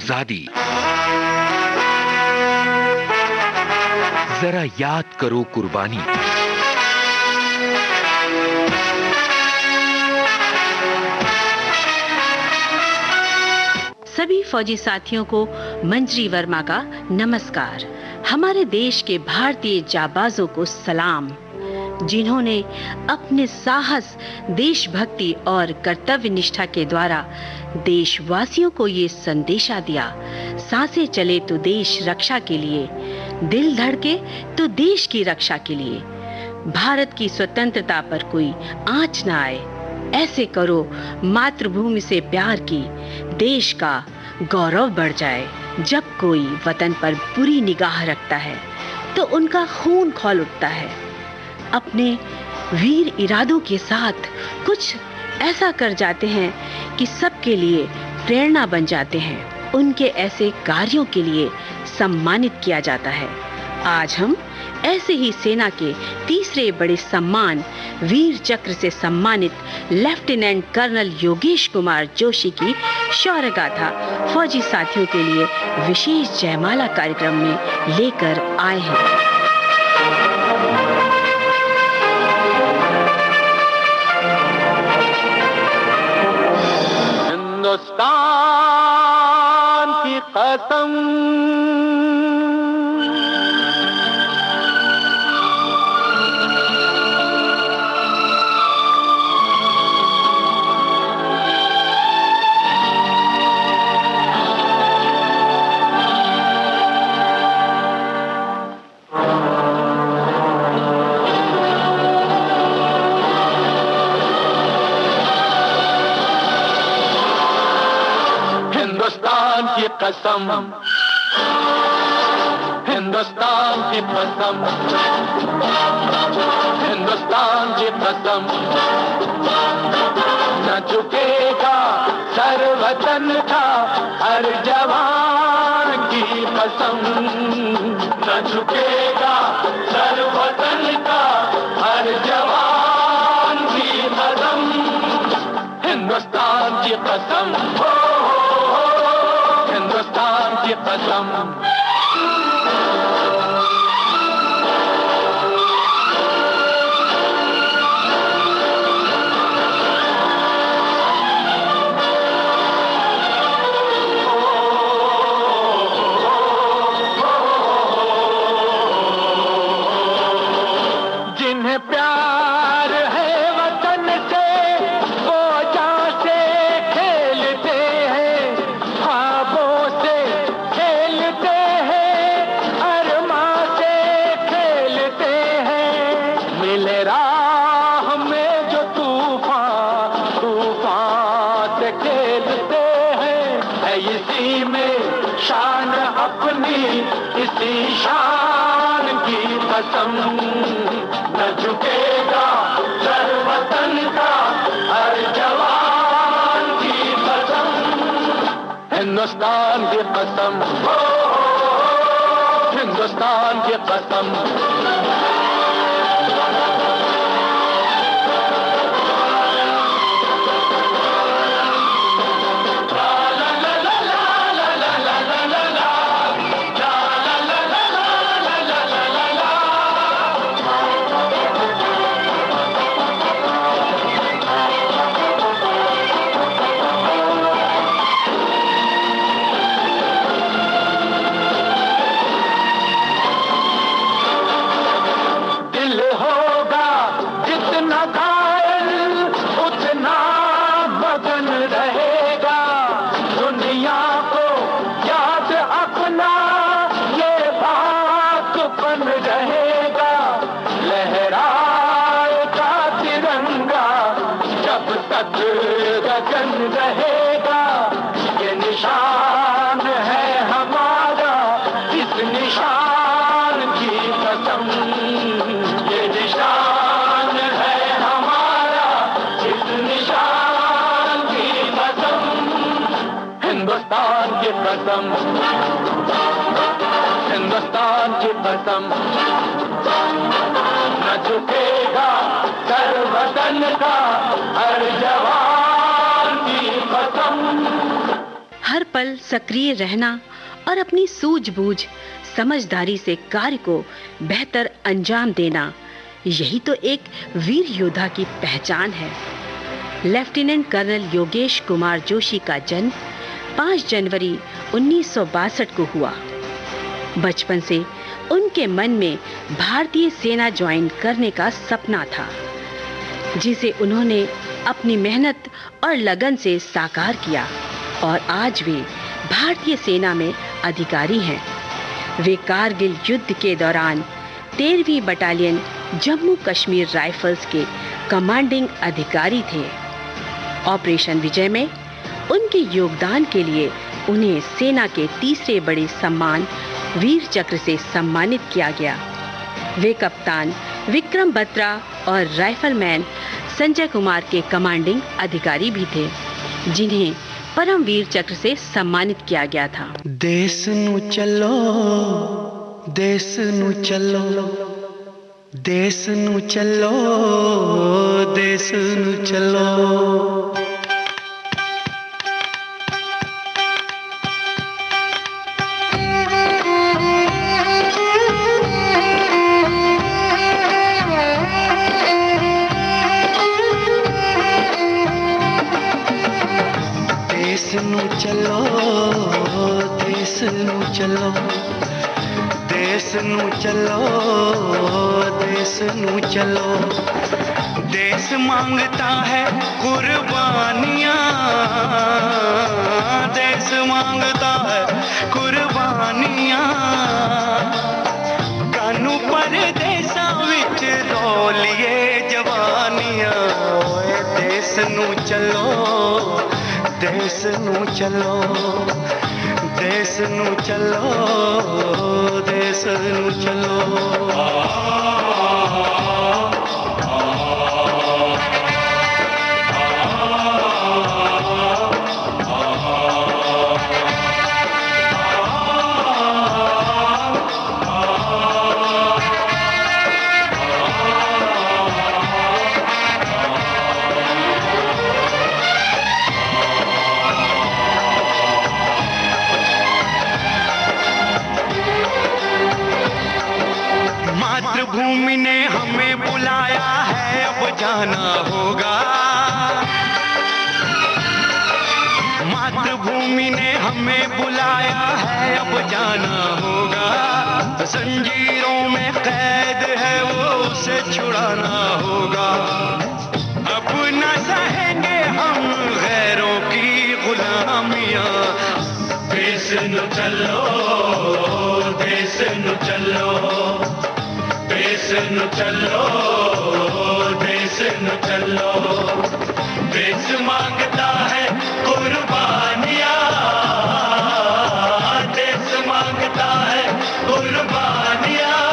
आजादी। जरा याद करो कुर्बानी। सभी फौजी साथियों को मंजरी वर्मा का नमस्कार। हमारे देश के भारतीय जाबाजों को सलाम, जिन्होंने अपने साहस, देशभक्ति और कर्तव्य निष्ठा के द्वारा देशवासियों को ये संदेशा दिया, सांसें चले तो देश रक्षा के लिए, दिल धड़के तो देश की रक्षा के लिए। भारत की स्वतंत्रता पर कोई आंच न आए, ऐसे करो मातृभूमि से प्यार की, देश का गौरव बढ़ जाए। जब कोई वतन पर बुरी निगाह रखता है तो उनका खून खौल उठता है। अपने वीर इरादों के साथ कुछ ऐसा कर जाते हैं कि सबके लिए प्रेरणा बन जाते हैं। उनके ऐसे कार्यों के लिए सम्मानित किया जाता है। आज हम ऐसे ही सेना के तीसरे बड़े सम्मान वीर चक्र से सम्मानित लेफ्टिनेंट कर्नल योगेश कुमार जोशी की शौर्य गाथा फौजी साथियों के लिए विशेष जयमाला कार्यक्रम में लेकर आए हैं। हिंदुस्तान की कसम, हिंदुस्तान की कसम, हिंदुस्तान की कसम, हिंदुस्तान की कसम, न झुकेगा सर वतन का हर जवान की कसम, न झुकेगा सर वतन का हर जवान की कसम, हिंदुस्तान की कसम, हिंदुस्तान की कसम। जिन्हें प्यार है वतन से वो जान से खेलते हैं, ख्वाबों से खेलते हैं, अरमां से खेलते हैं। मिले राह में जो तूफान, तूफान से खेलते हैं। है इसी में शान अपनी, इसी शान की कसम, न झुकेगा सर वतन का हर जवान की कसम, हिंदुस्तान की कसम, हिंदुस्तान की कसम। गगन रहेगा, ये निशान है हमारा, इस निशान की कसम, ये निशान है हमारा, इस निशान की कसम, हिंदुस्तान की कसम, हिंदुस्तान की कसम, न झुकेगा सर वतन का हर जवान की कसम। हर पल सक्रिय रहना और अपनी सूझबूझ समझदारी से कार्य को बेहतर अंजाम देना, यही तो एक वीर योद्धा की पहचान है। लेफ्टिनेंट कर्नल योगेश कुमार जोशी का जन्म 5 जनवरी 1962 को हुआ। बचपन से उनके मन में भारतीय सेना ज्वाइन करने का सपना था, जिसे उन्होंने अपनी मेहनत और लगन से साकार किया और आज वे भारतीय सेना में अधिकारी हैं। वे कारगिल युद्ध के दौरान 13वीं बटालियन जम्मू कश्मीर राइफल्स के कमांडिंग अधिकारी थे। ऑपरेशन विजय में उनके योगदान के लिए उन्हें सेना के तीसरे बड़े सम्मान वीर चक्र से सम्मानित किया गया। वे कप्तान विक्रम बत्रा और राइफलमैन संजय कुमार के कमांडिंग अधिकारी भी थे, जिन्हें परमवीर चक्र से सम्मानित किया गया था। देश नू चलो, देश नू चलो, देश नू चलो, देश नू चलो। देश नू चलो, देश नू चलो, देश नू चलो, देश नू चलो। देश मांगता है कुर्बानियां, देश मांगता है कुर्बानियां। कानू परदेसां विच रोलिए जवानियां। ओए देश नू चलो, देश नू चलो, देश नू चलो, देश नू चलो। मातृभूमि ने हमें बुलाया है, अब जाना होगा। मातृभूमि ने हमें बुलाया है, अब जाना होगा। जंजीरों में कैद है वो, उसे छुड़ाना होगा। अब न सहेंगे हम गैरों की गुलामियां। देश न चलो, देश न चलो, देश न चलो, देश न चलो। देश मांगता है कुर्बानियां, देश मांगता है कुर्बानियां।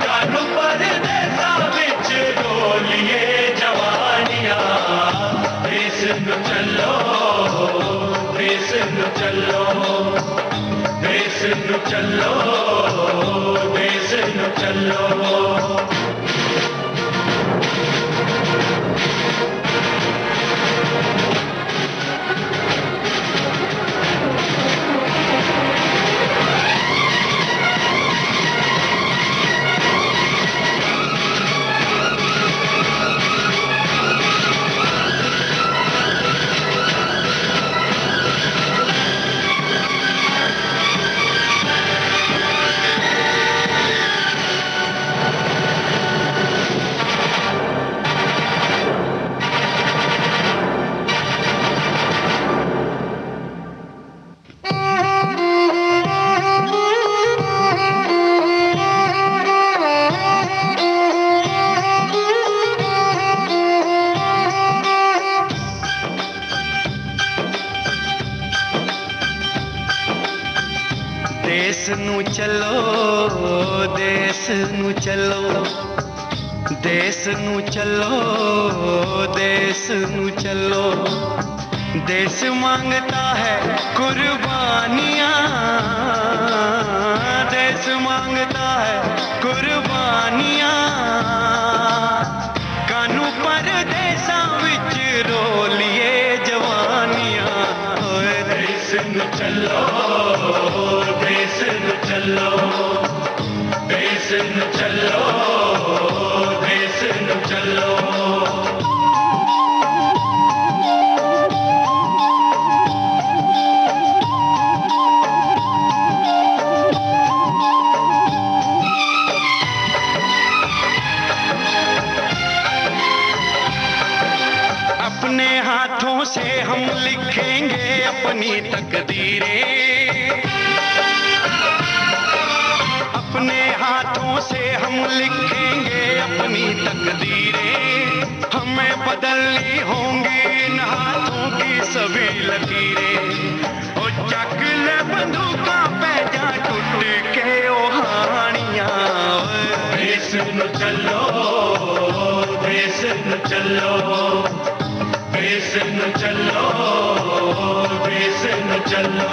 कानू परदेसां विच रोलिए जवानियां। देश न चलो, देश न चलो, देश न चलो, देश न चलो। देश नू चलो, देश नू चलो, देश नू चलो, देश नू चलो। देश मांगता है कुर्बानियां, देश मांगता है कुर्बानियां। कानू परदेसां विच रोलिए जवानियां। चलो देश न चलो, देश न चलो, देश न चलो। अपने हाथों से हम लिखेंगे अपनी तकदीरें, अपने हाथों से हम लिखेंगे अपनी तकदीरें। हमें बदलनी होंगी इन हाथों की सभी लकीरें। ओ चक ले बंदूका पे जा टूट के ओ हानियां। देश न चलो, देश न चलो, देश न चलो, देश न चलो।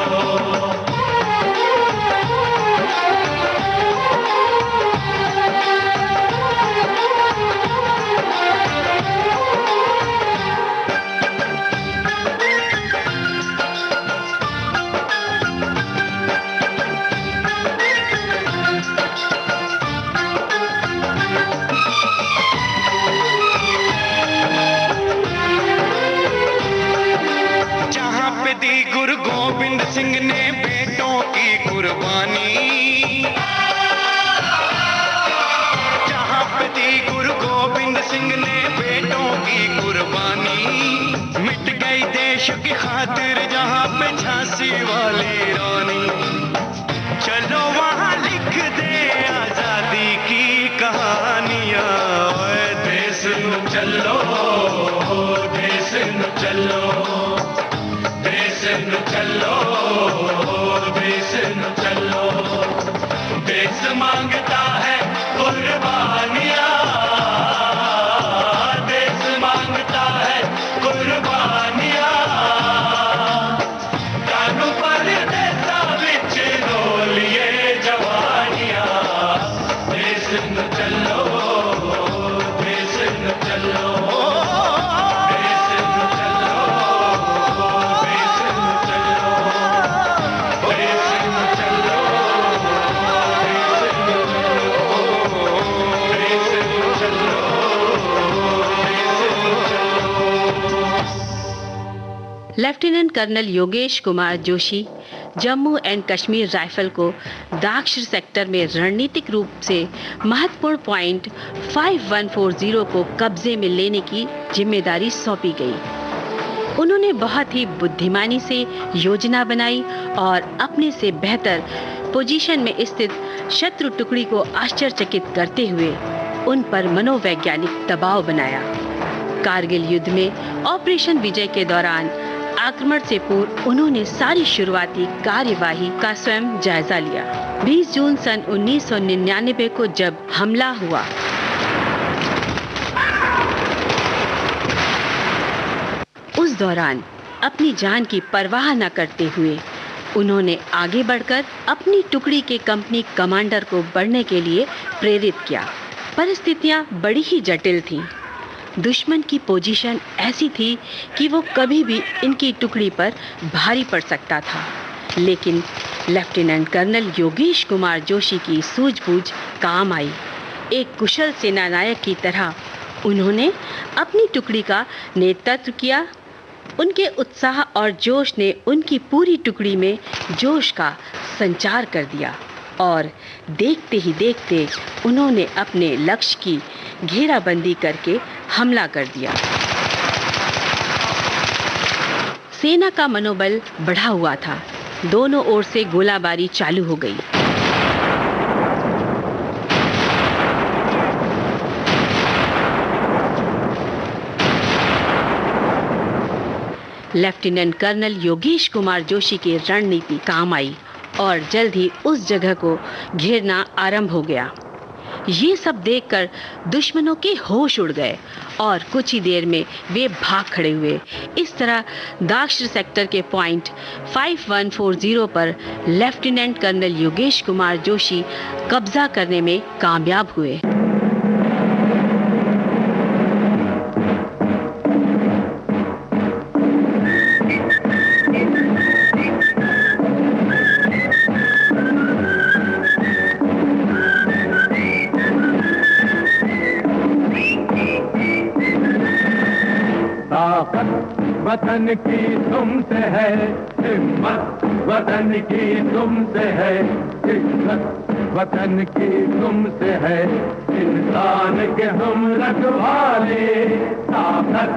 दी गुरु गोविंद सिंह ने बेटों की कुर्बानी, जहां पे दी गुरु गोविंद सिंह ने बेटों की कुर्बानी। मिट गई देश की खातिर जहां पे झांसी वाली रानी। चलो वहां लिख दे आजादी की कहानियां। देश न चलो, देश न चलो, देश न चलो, देश न चलो। देश मांगता है कुर्बानियां, देश मांगता है कुर्बानियां। कानू पर देशा विच रोलिए जवानियां। देश न चलो, देश न चलो, lieutenant colonel Yogesh Kumar Joshi Jammu and Kashmir rifle को दाक्षर सेक्टर में रणनीतिक रूप से महत्वपूर्ण पॉइंट 5140 को कब्जे में लेने की जिम्मेदारी सौंपी गई। उन्होंने बहुत ही बुद्धिमानी से योजना बनाई और अपने से बेहतर पोजीशन में स्थित शत्रु टुकड़ी को आश्चर्यचकित करते हुए उन पर मनोवैज्ञानिक दबाव बनाया। कारगिल युद्ध में ऑपरेशन विजय के दौरान आक्रमण से पूर्व उन्होंने सारी शुरुआती कार्यवाही का स्वयं जायजा लिया। 20 जून सन 1999 को जब हमला हुआ, उस दौरान अपनी जान की परवाह न करते हुए उन्होंने आगे बढ़कर अपनी टुकड़ी के कंपनी कमांडर को बढ़ने के लिए प्रेरित किया। परिस्थितियां बड़ी ही जटिल थीं। दुश्मन की पोजीशन ऐसी थी कि वो कभी भी इनकी टुकड़ी पर भारी पड़ सकता था, लेकिन लेफ्टिनेंट कर्नल योगेश कुमार जोशी की सूझबूझ काम आई। एक कुशल सेनानायक की तरह उन्होंने अपनी टुकड़ी का नेतृत्व किया। उनके उत्साह और जोश ने उनकी पूरी टुकड़ी में जोश का संचार कर दिया और देखते ही देखते उन्होंने अपने लक्ष्य की घेराबंदी करके हमला कर दिया। सेना का मनोबल बढ़ा हुआ था। दोनों ओर से गोलाबारी चालू हो गई। लेफ्टिनेंट कर्नल योगेश कुमार जोशी की रणनीति काम आई और जल्द ही उस जगह को घेरना आरंभ हो गया। ये सब देखकर दुश्मनों के होश उड़ गए और कुछ ही देर में वे भाग खड़े हुए। इस तरह दाक्षर सेक्टर के पॉइंट 5140 पर लेफ्टिनेंट कर्नल योगेश कुमार जोशी कब्जा करने में कामयाब हुए। ताकत वतन की तुमसे है, हिम्मत वतन की तुमसे है, इज्जत वतन की तुमसे है, इंसान के हम रखवाले। ताकत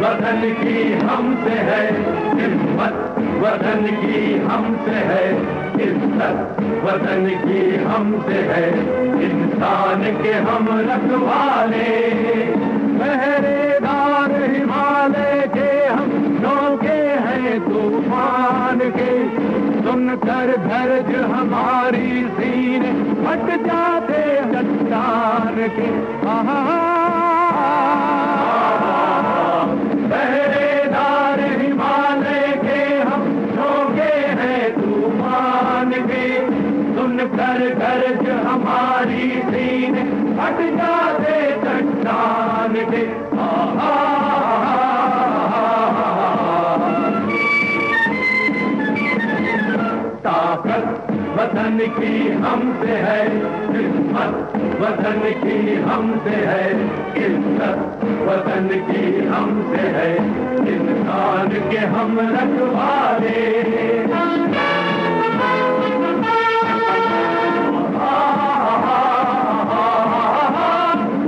वतन की हमसे है, हिम्मत वतन की हमसे है, इज्जत वतन की हमसे है, इंसान के हम रखवाले। पहरेदार हिमालय के हम नौके हैं तूफान के, सुनकर गरज हमारी सीने फट जाते चट्टान के। पहरेदार हिमालय के हम नौके हैं तूफान के, सुनकर गरज हमारी सीने फट जाते चट्टान के। ताकत वतन की हमसे है, हिम्मत वतन की हमसे है, इज्जत वतन की हमसे है, इंसान के हम रखवाले।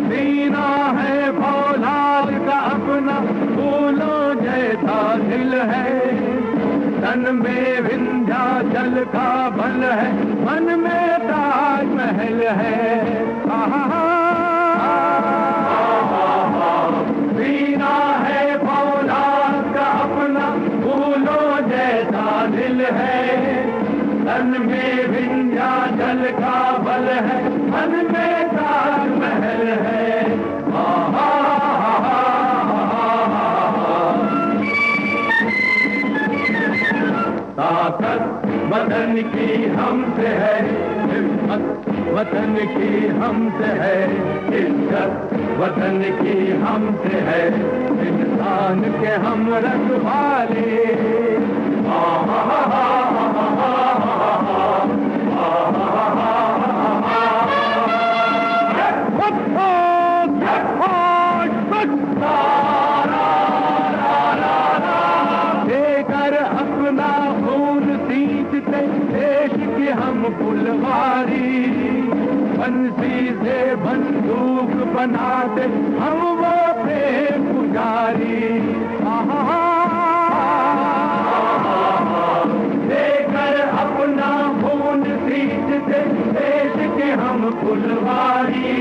सीना है फौलाद का अपना, फूलों जैसा दिल है, तन में विंध्याचल का बल है, मन में ताजमहल है। सीना है फौलाद का अपना, फूलों जैसा दिल है, तन में विंध्याचल का बल है, मन में ताजमहल है। ताकत वतन की हमसे है, हिम्मत वतन की हमसे है, इज्जत वतन की हमसे है, इंसान के हम रखवाले। देकर अपना खून सींचते देश की हम फुलवारी, बंसी से बंदूक बनाते हम वो प्रेम पुजारी। देकर अपना खून सींचते देश के हम फुलवारी,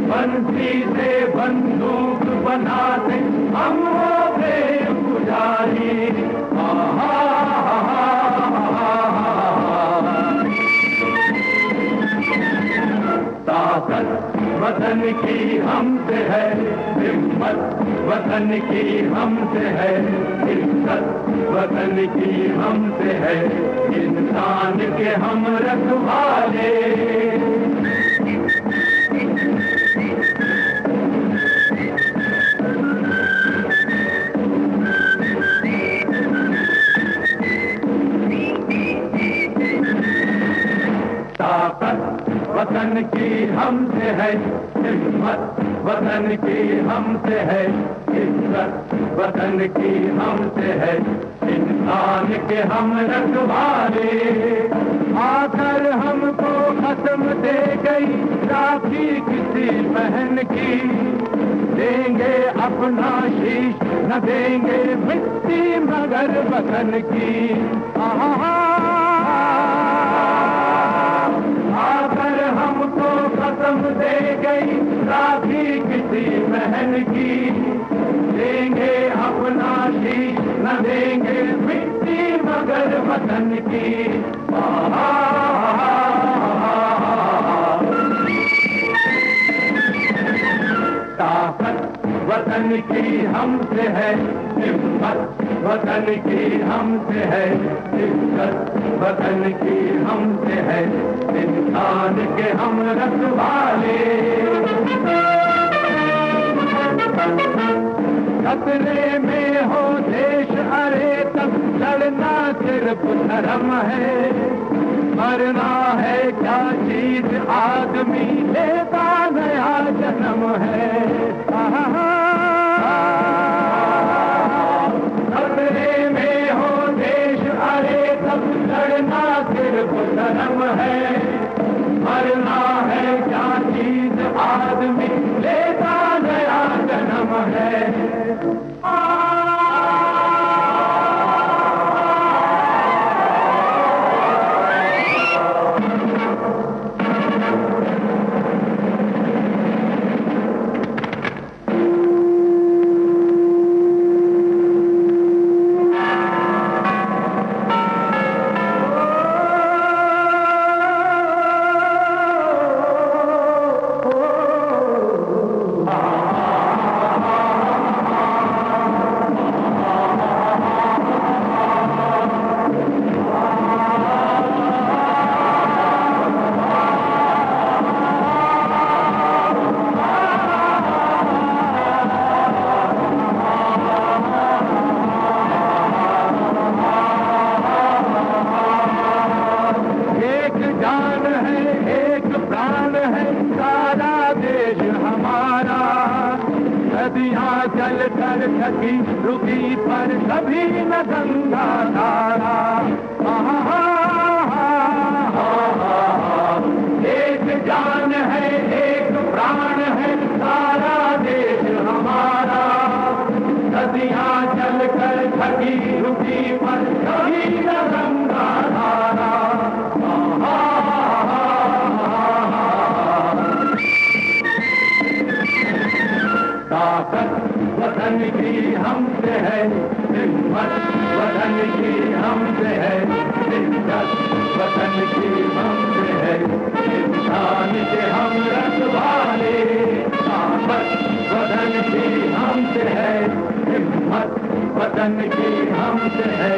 बंसी से बंदूक बनाते हम वो प्रेम पुजारी। ताकत वतन की हमसे है, हिम्मत वतन की हमसे है, इज्जत वतन की हमसे है, इंसान के हम रखवाले। ताकत वतन की हमसे है, हिम्मत वतन की हमसे है, इज्जत वतन की हमसे है, इंसान के हम रखवाले। आकर हमको खत्म दे गई राखी किसी बहन की, देंगे अपना शीश न देंगे मिट्टी मगर वतन की। आकर हमको कसम दे गई राखी किसी बहन की, देंगे अपना शीश न देंगे मिट्टी मगर वतन की। ताकत वतन की हमसे है, हिम्मत वतन की हमसे है, इज्जत वतन की हमसे है, इंसान के हम रखवाले। खतरे में हो देश अरे तब लड़ना सिर्फ धर्म है, मरना है क्या चीज आदमी लेता नया जन्म है। रुकी पर कभी न गंगा धारा। एक जान है एक प्राण है सारा देश हमारा, नदियां चल कर थकी रुकी पर कभी न गंगा धारा। ताकत वतन की हमसे है, हिम्मत वतन की हमसे है, इज्जत वतन की हमसे है, इंसान के हम रखवाले। ताकत वतन की हमसे है, हिम्मत वतन की हमसे है,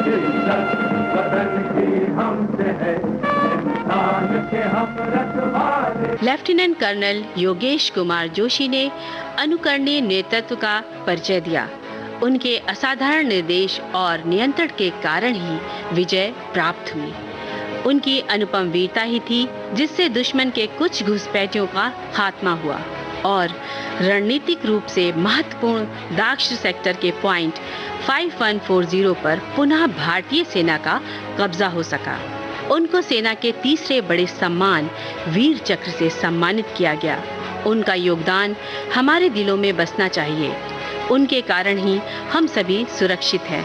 इज्जत वतन की हमसे है, इंसान के हम रखवाले। लेफ्टिनेंट कर्नल योगेश कुमार जोशी ने अनुकरणीय नेतृत्व का परिचय दिया। उनके असाधारण निर्देश और नियंत्रण के कारण ही विजय प्राप्त हुई। उनकी अनुपम वीरता ही थी जिससे दुश्मन के कुछ घुसपैठियों का खात्मा हुआ और रणनीतिक रूप से महत्वपूर्ण दाक्षिण सेक्टर के पॉइंट 5140 पर पुनः भारतीय सेना का कब्जा हो सका। उनको सेना के तीसरे बड़े सम्मान वीर चक्र से सम्मानित किया गया। उनका योगदान हमारे दिलों में बसना चाहिए। उनके कारण ही हम सभी सुरक्षित हैं।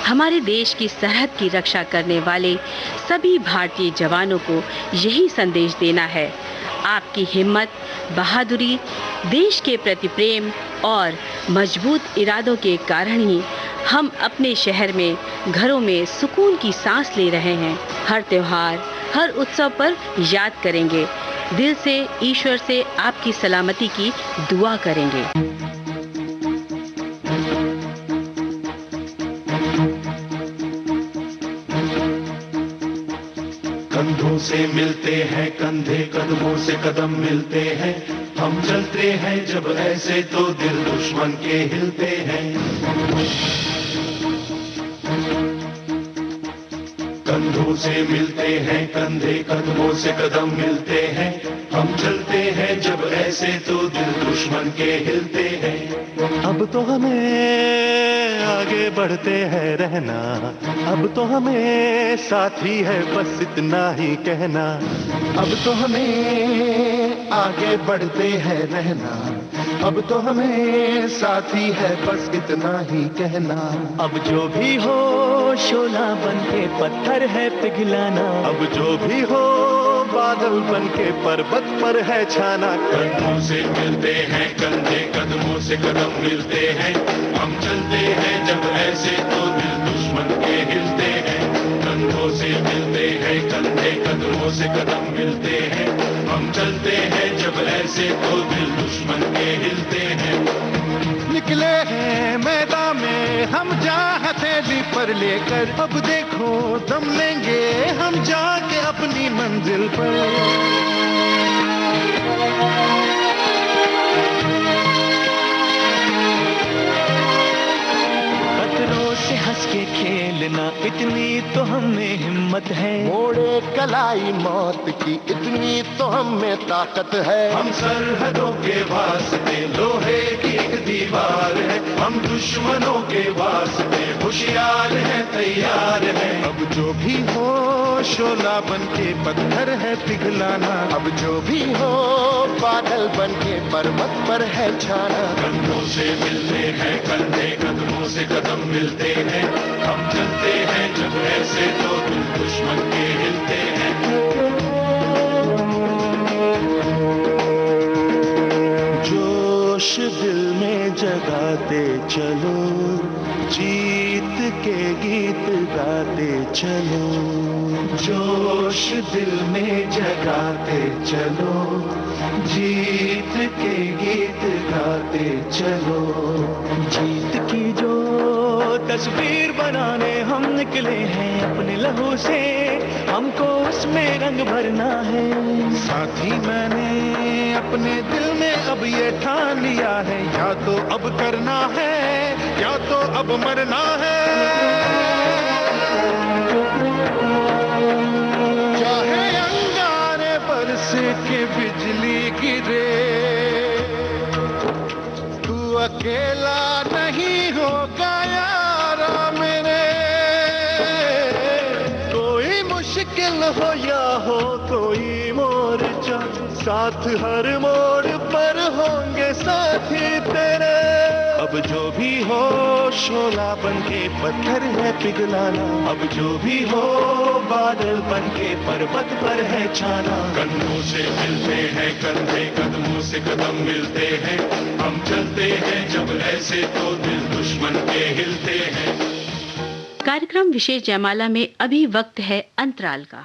हमारे देश की सरहद की रक्षा करने वाले सभी भारतीय जवानों को यही संदेश देना है। आपकी हिम्मत, बहादुरी, देश के प्रति प्रेम और मजबूत इरादों के कारण ही हम अपने शहर में, घरों में सुकून की सांस ले रहे हैं। हर त्योहार, हर उत्सव पर याद करेंगे। दिल से ईश्वर से आपकी सलामती की दुआ करेंगे। कंधों से मिलते हैं कंधे, कदमों से कदम मिलते हैं, हम चलते हैं जब ऐसे तो दिल दुश्मन के हिलते हैं। कंधों से मिलते हैं कंधे, कदमों से कदम मिलते हैं, हम चलते हैं जब ऐसे तो दिल दुश्मन के हिलते हैं। अब तो हमें आगे बढ़ते हैं रहना, अब तो हमें साथी है बस इतना ही कहना। अब तो हमें आगे बढ़ते हैं रहना, अब तो हमें साथी है बस इतना ही कहना। अब जो भी हो शोला बन के पत्थर है पिघलाना, अब जो भी हो बादल बन के पर्वत पर है छाना। कंधों से मिलते हैं कंधे, कदमों से कदम मिलते हैं, हम चलते हैं जब ऐसे तो दिल दुश्मन के हिलते हैं। कंधों से मिलते हैं कंधे, कदमों से कदम मिलते हैं, हम चलते हैं जब ऐसे तो दिल दुश्मन के हिलते हैं। निकले हैं मैदान में हम जा हथेली पर लेकर, अब देखो दम लेंगे हम जाके अपनी मंजिल पर। खतरों से हंस के खेलना इतनी तो हमें हिम्मत है, मोड़े कलाई मौत की इतनी तो हमें ताकत है। हम सरहदों के वास्ते लोहे की एक दीवार है, हम दुश्मनों के वास्ते होशियार है, तैयार है। अब जो भी हो शोला बन के पत्थर है पिघलाना, अब जो भी हो बादल बन के पर्वत पर है छाना। कंधों से मिलते हैं से कदम मिलते हैं, हम चलते हैं जब ऐसे तो दिल दुश्मन के हिलते हैं। जोश दिल में जगाते चलो, जीत के गीत गाते चलो। जोश दिल में जगाते चलो, जीत के गीत गाते चलो। जीत की जो तस्वीर बनाने हम निकले हैं अपने लहू से, हमको उसमें रंग भरना है। साथी मैंने अपने दिल में अब ये ठान लिया है, या तो अब करना है या तो अब मरना है। चाहे अंगारे बरस के बिजली गिरे, तू अकेला नहीं होगा यारा मेरे। कोई मुश्किल हो या हो कोई मोर्चा, साथ हर मोड़ पर होंगे साथी तेरे। अब जो भी हो शोला बनके पत्थर है पिघलाना, अब जो भी हो बादल बनके पर्वत पर है छाना। कंधों से मिलते हैं कंधे, कदमों से कदम मिलते हैं, हम चलते हैं जब ऐसे तो दिल दुश्मन के हिलते हैं। कार्यक्रम विशेष जयमाला में अभी वक्त है अंतराल का।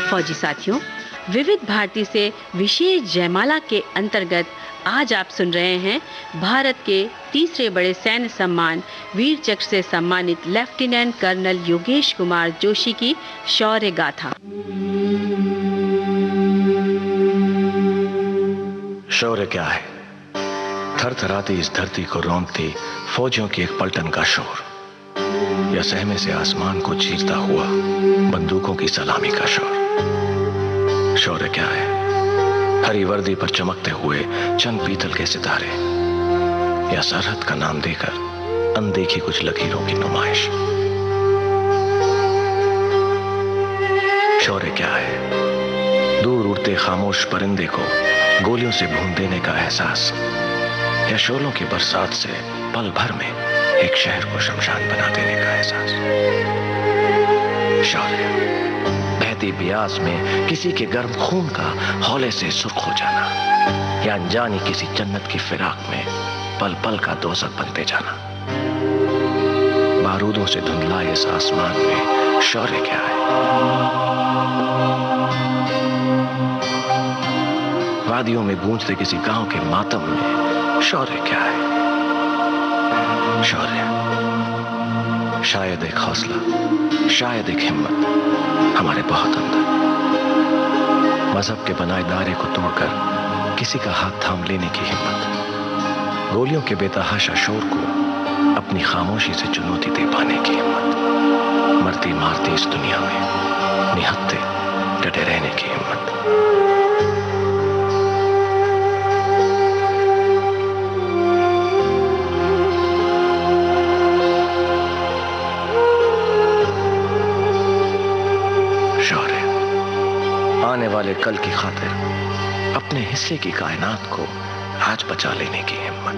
फौजी साथियों, विविध भारती से विशेष जयमाला के अंतर्गत आज आप सुन रहे हैं भारत के तीसरे बड़े सैन्य सम्मान वीर चक्र से सम्मानित लेफ्टिनेंट कर्नल योगेश कुमार जोशी की शौर्य गाथा। शौर्य क्या है? थरथराती इस धरती को रौंदती फौजियों की एक पलटन का शोर, या सहमे से आसमान को चीरता हुआ बंदूकों की सलामी का शोर। शौर्य क्या है? हरी वर्दी पर चमकते हुए चंद पीतल के सितारे, या सरहद का नाम देकर अनदेखी कुछ लकीरों की नुमाइश। शौर्य क्या है? दूर उड़ते खामोश परिंदे को गोलियों से भून देने का एहसास, या शोलों की बरसात से पल भर में एक शहर को शमशान बना देने का एहसास। शौर्य बहती ब्यास में किसी के गर्म खून का हौले से सुर्ख हो जाना, या अनजानी किसी जन्नत की फिराक में पल पल का दोज़ख बनते जाना। बारूदों से धुंधलाए इस आसमान में शौर्य क्या है? वादियों में गूंजते किसी गांव के मातम में शौर्य क्या है? शौर्य शायद एक हौसला, शायद एक हिम्मत हमारे बहुत अंदर। मजहब के बनाए दायरे को तोड़कर किसी का हाथ थाम लेने की हिम्मत, गोलियों के बेतहाशा शोर को अपनी खामोशी से चुनौती दे पाने की हिम्मत, मरती मारती इस दुनिया में निहत्ते डटे रहने की हिम्मत। आने वाले कल की खातिर अपने हिस्से की कायनात को आज बचा लेने की हिम्मत।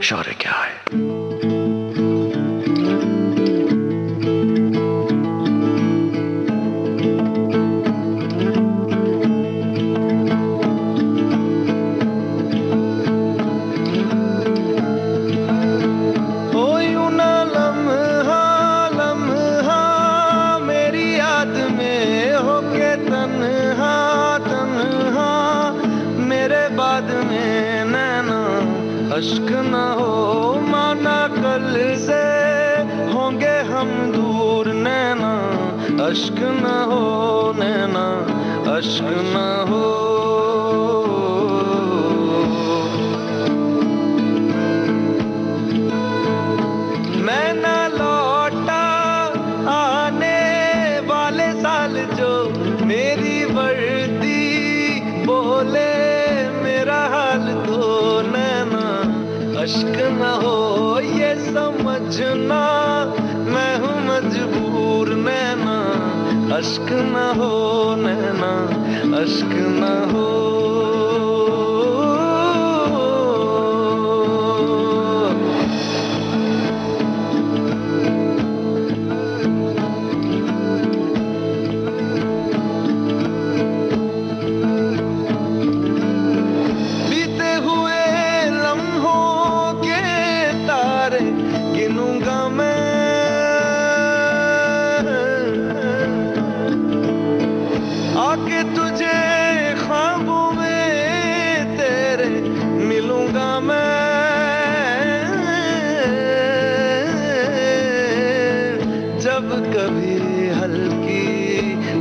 शौर्य क्या है? अश्क न हो माना कल से होंगे हम दूर नैना, अश्क न हो नैना, अश्क न हो। मैं न लौटा आने वाले साल जो मेरी वर्दी बोले मेरा हाल तो नैना, अश्क न हो ये समझना मैं हूँ मजबूर नैना, अश्क न हो नैना, अश्क न हो।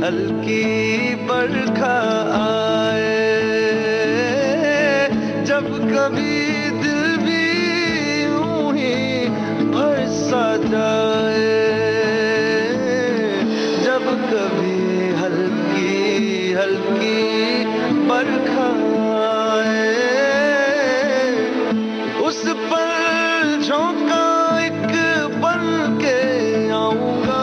हल्की बरखा आए, जब कभी दिल भी यूं ही बरसा जाए, जब कभी हल्की हल्की बरखा आए, उस पर झोंका एक बन के आऊंगा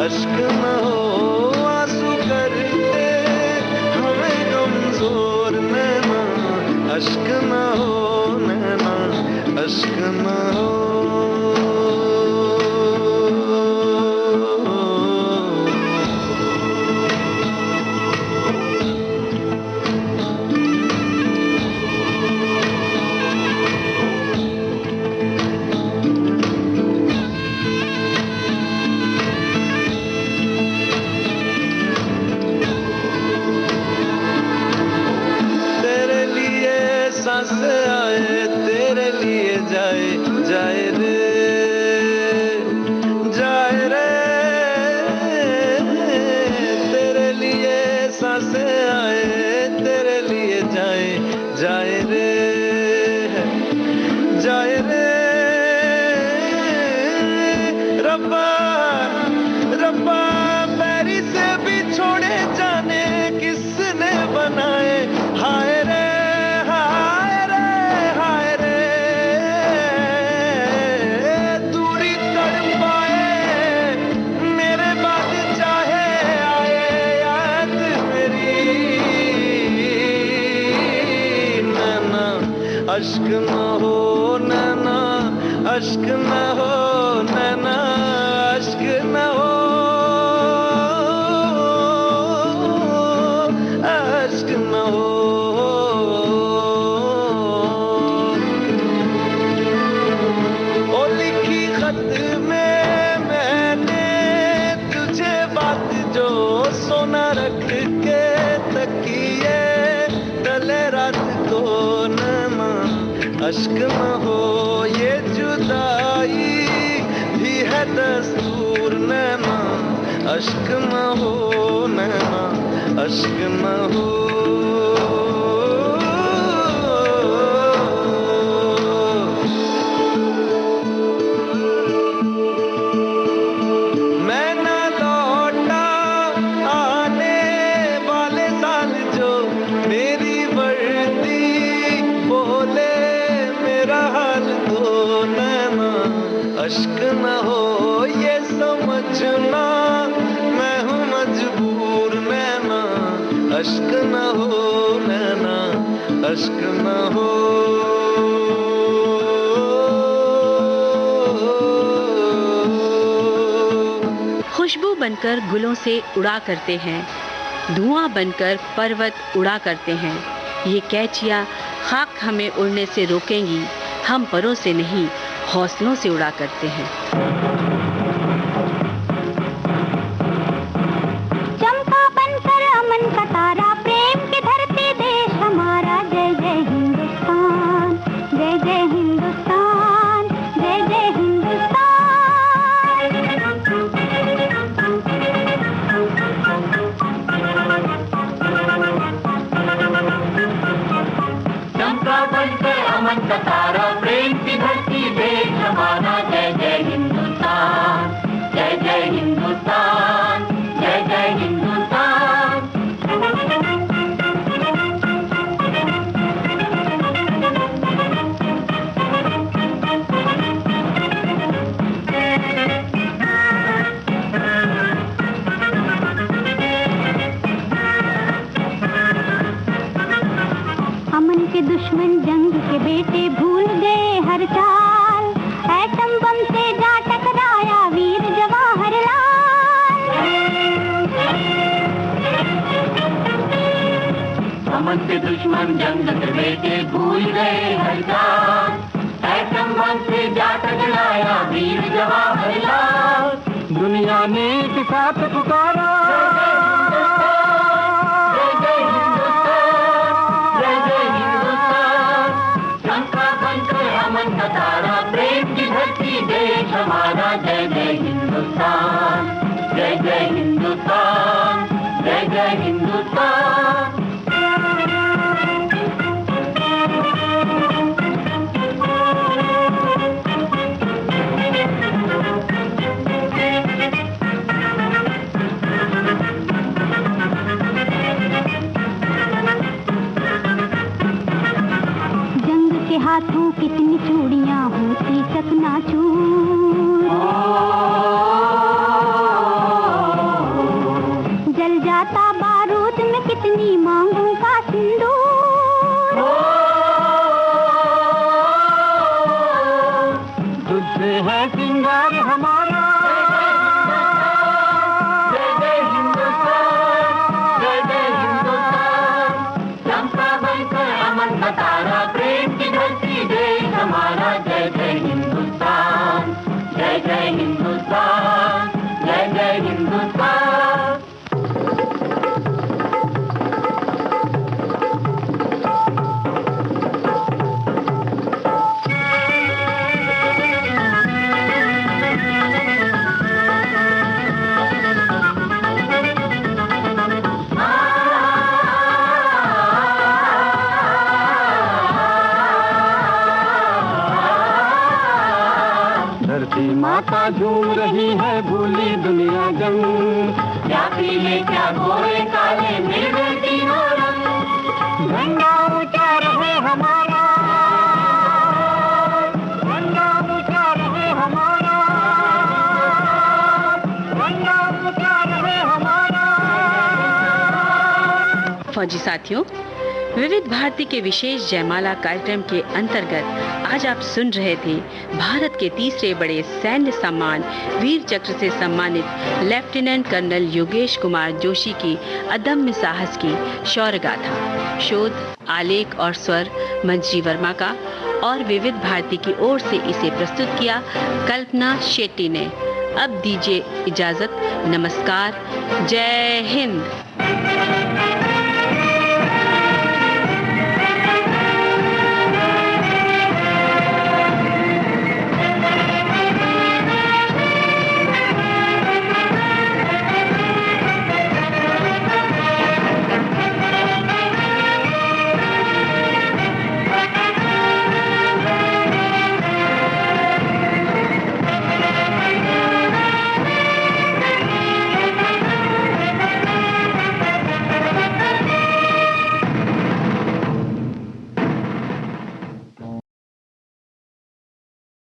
अश्क न हो आंसू करते हमें कमजोर नैना, अश्क न हो नैना, अश्क न हो। आए तेरे लिए जाए जाए रे, जाए रे, तेरे लिए सांसें आए तेरे लिए जाए जाए रे, जाए रे। रब्बा रब्बा पैरी से भी छोड़े जाने किसने बनाए, हाय रे अश्क न हो नैना, अश्क न हो नैना, अश्क न हो, अश्क न हो। ओ लिखी खत में मैंने तुझे बात जो सोना रख के तकिए तले रात को नैना, अश्क न हो ये जुदाई भी है दस्तूर नैना, अश्क न हो नैना, अश्क न हो। मैं न लौटा आने वाले साल जो मेरी वर्दी बोले मेरा हाल तो नैना अश्क न हो ये समझना मैं हूँ मजबूर नैना अश्क न हो नैना अश्क न हो। खुशबू बनकर गुलों से उड़ा करते हैं, धुआं बनकर पर्वत उड़ा करते हैं। ये कैचियाँ खाक हमें उड़ने से रोकेंगी, हम परों से नहीं हौसलों से उड़ा करते हैं। चंपा बनकर अमन का तारा प्रेम की धरती देश हमारा जय जय हिंदुस्तान जय जय हिंदुस्तान जय जय हिंदुस्तान। चंपा बनकर अमन का तारा प्रेम की धरती देश हमारा जय जय हिंदुस्तान जय जय हिंदुस्तान जय जय हिंदुस्तान। अमन के दुश्मन जंग के बेटे भूल गए हर चाल, एटम बम से जा टकराया वीर जवाहरलाल। अमन के दुश्मन जंग के बेटे भूल गए हर चाल, एटम बम से जा टकराया वीर जवाहरलाल। दुनिया ने एक साथ पुकारा जय जय हिंदुस्तान जय जय हिंदुस्तान। चंपा बनकर अमन का तारा प्रेम की धरती देश हमारा जय जय हिंदुस्तान जय जय हिंदुस्तान जय जय हिंदुस्तान। हाथों कितनी चूड़ियां होती चकनाचूर, जल जाता बारूद में कितनी मांगों का सिंदूर। तुझसे है सिंगार हमारा जय जय हिंदुस्तान जय जय हिंदुस्तान। चंपा बनकर अमन का तारा प्रेम की धरती देश हमारा जय जय हिंदुस्तान जय जय हिंदुस्तान जय जय हिंदुस्तान। धरती माता झूम रही है भूली दुनिया जंग, क्या पीले क्या गोरे काले मिल गए तीनों रंग। झंडा ऊंचा रहे हमारा झंडा ऊंचा रहे हमारा झंडा ऊंचा रहे हमारा। फौजी साथियों, विविध भारती के विशेष जयमाला कार्यक्रम के अंतर्गत आज आप सुन रहे थे भारत के तीसरे बड़े सैन्य सम्मान वीर चक्र से सम्मानित लेफ्टिनेंट कर्नल योगेश कुमार जोशी की अदम्य साहस की शौर्य गाथा। शोध, आलेख और स्वर मंजरी वर्मा का और विविध भारती की ओर से इसे प्रस्तुत किया कल्पना शेट्टी ने। अब दीजिए इजाजत। नमस्कार। जय हिंद।